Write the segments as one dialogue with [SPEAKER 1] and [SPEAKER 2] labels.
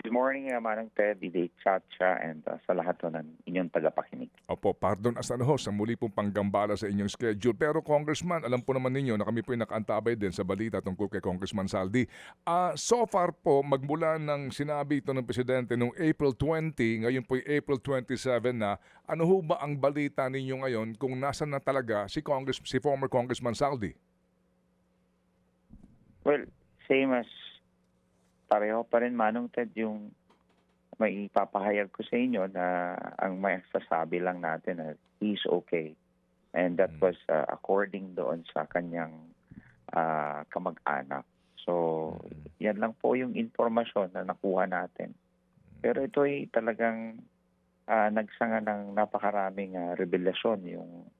[SPEAKER 1] Good morning, Manang Ted, DJ Chacha, and sa lahat po ng inyong tagapakinig.
[SPEAKER 2] Opo, pardon as ano ho, sa muli pong panggambala sa inyong schedule. Pero Congressman, alam po naman ninyo na kami po yung nakaantabay din sa balita tungkol kay Congressman Saldi. So far po, magmula ng sinabi ito ng Presidente noong April 20, ngayon po yung April 27 na, ano ho ba ang balita ninyo ngayon kung nasan na talaga si former Congressman Saldi?
[SPEAKER 1] Well, same as pareho pa rin, Manong Ted, yung may ipapahayag ko sa inyo na ang may sasabi lang natin na he's okay. And that was according doon sa kanyang kamag-anak. So, yan lang po yung informasyon na nakuha natin. Pero ito ay talagang nagsanga ng napakaraming revelasyon yung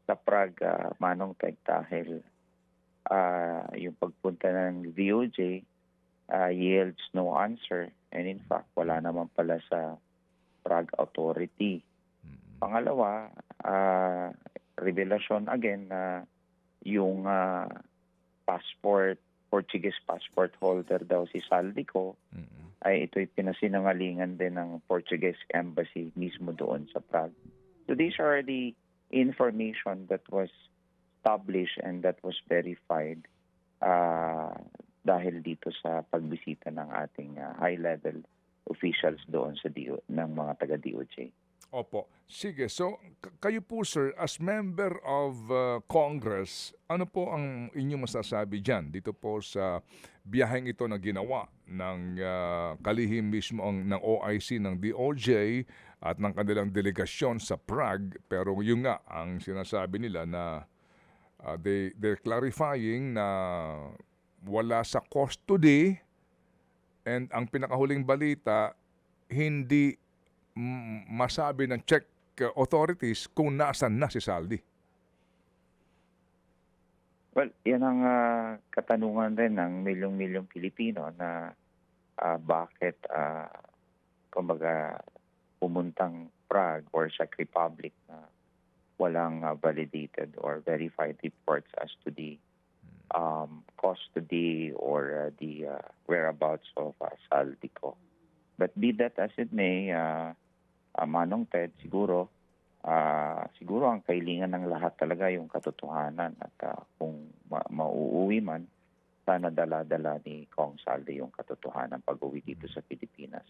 [SPEAKER 1] sa Prague, Manong Ted, dahil yung pagpunta ng DOJ yields no answer. And in fact, wala naman pala sa Prague Authority. Pangalawa, revelasyon again na yung Portuguese passport holder daw si Saldico, ay ito'y pinasinungalingan din ng Portuguese embassy mismo doon sa Prague. So these are the information that was established and that was verified dahil dito sa pagbisita ng ating high-level officials doon sa ng mga taga-DOJ.
[SPEAKER 2] Opo. Sige, so kayo po sir, as member of Congress, ano po ang inyong masasabi dyan dito po sa biyaheng ito na ginawa ng kalihim mismo ng OIC ng DOJ at ng kanilang delegasyon sa Prague, pero yun nga ang sinasabi nila na they're clarifying na wala sa custody, and ang pinakahuling balita, hindi masabi ng Czech authorities kung nasan na si Saldi.
[SPEAKER 1] Well, yan ang katanungan rin ng milyong-milyong Pilipino na bakit kumbaga pumuntang Prague or Czech Republic na walang validated or verified reports as to the custody or the whereabouts of Saldico. But be that as it may, Manong Ted, siguro ang kailangan ng lahat talaga yung katotohanan at kung mauuwi man, sana dala-dala ni Kong Saldi yung katotohanan pag-uwi dito sa Pilipinas.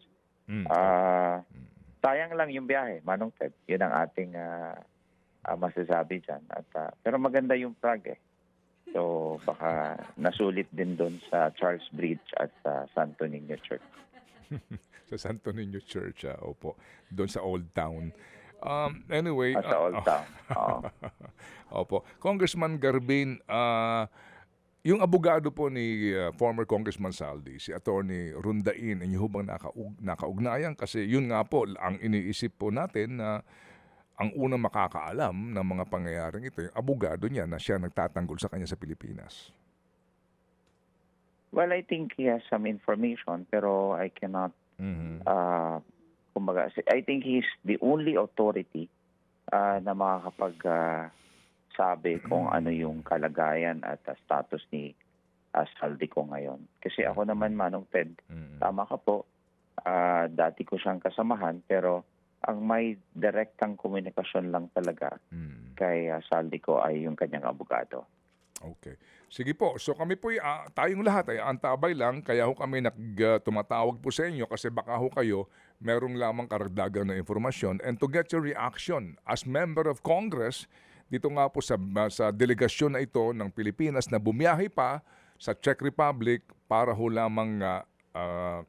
[SPEAKER 1] Sayang lang yung biyahe, Manong Ted. Yun ang ating masasabi dyan. Pero maganda yung Prague eh. So baka nasulit din doon sa Charles Bridge at sa Santo Niño Church.
[SPEAKER 2] Sa Santo Niño Church, opo. Doon sa Old Town. Anyway.
[SPEAKER 1] Sa Old Town.
[SPEAKER 2] Opo. Congressman Garbin, yung abogado po ni former Congressman Saldi, si Attorney Rundain, inyo bang nakaugnayan? Kasi yun nga po, ang iniisip po natin na ang unang makakaalam ng mga pangyayaring ito, yung abogado niya na siya nagtatanggol sa kanya sa Pilipinas.
[SPEAKER 1] Well, I think he has some information pero I cannot, kumbaga, I think he's the only authority na makakapag-sabi kung ano yung kalagayan at status ni Saldico ngayon. Kasi ako naman, Manong Ted, tama ka po, dati ko siyang kasamahan pero ang may direktang komunikasyon lang talaga kay Saldico ay yung kanyang abogado.
[SPEAKER 2] Okay. Sige po. So kami po, tayong lahat ay antabay lang, kaya ho kami tumatawag po sa inyo kasi baka ho kayo merong lamang karagdagan na informasyon. And to get your reaction as member of Congress, dito nga po sa delegasyon na ito ng Pilipinas na bumiyahe pa sa Czech Republic para ho lamang,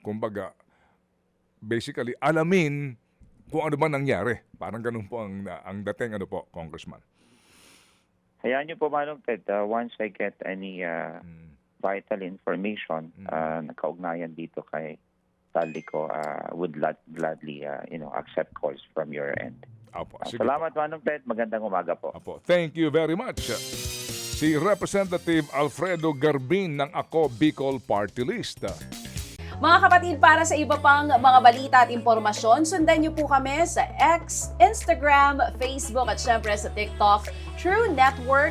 [SPEAKER 2] kumbaga, basically alamin kung ano ba nangyari. Parang ganun po ang dating, ano po, Congressman.
[SPEAKER 1] Hayaan niyo po, Manong Ted, once I get any vital information na kaugnayan dito kay Saldico, would gladly accept calls from your end.
[SPEAKER 2] Opo,
[SPEAKER 1] salamat, Manong Ted. Magandang umaga po.
[SPEAKER 2] Opo. Thank you very much. Si Representative Alfredo Garbin ng Ako Bicol Party List.
[SPEAKER 3] Mga kapatid, para sa iba pang mga balita at impormasyon, sundan niyo po kami sa X, Instagram, Facebook at syempre sa TikTok, True Network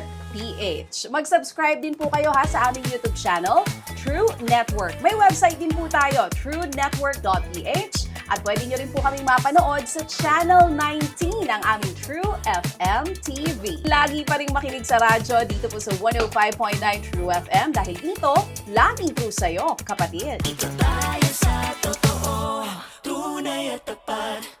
[SPEAKER 3] Mag-subscribe din po kayo ha sa aming YouTube channel, True Network. May website din po tayo, truenetwork.ph, at pwede nyo rin po kaming mapanood sa Channel 19 ng aming True FM TV. Lagi pa rin makinig sa radyo dito po sa 105.9 True FM dahil dito, laging true sa'yo, kapatid.
[SPEAKER 4] Ito tayo sa totoo, tunay at tapat.